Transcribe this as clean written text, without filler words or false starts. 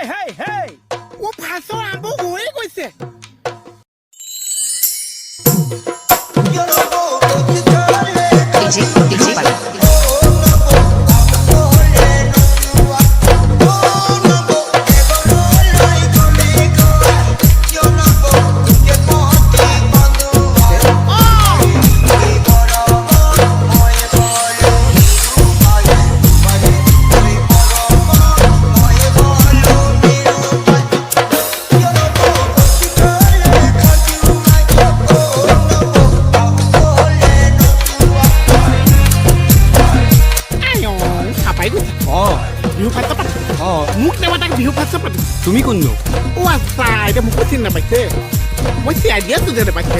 Hey! ও ভাষণ আৰম্ভ হৈয়ে গৈছে তুমি কোন নো ও আচ্ছা এটা মুখ চিন না পাইছে মই চিয়াই দিয়া তো দে পাইছে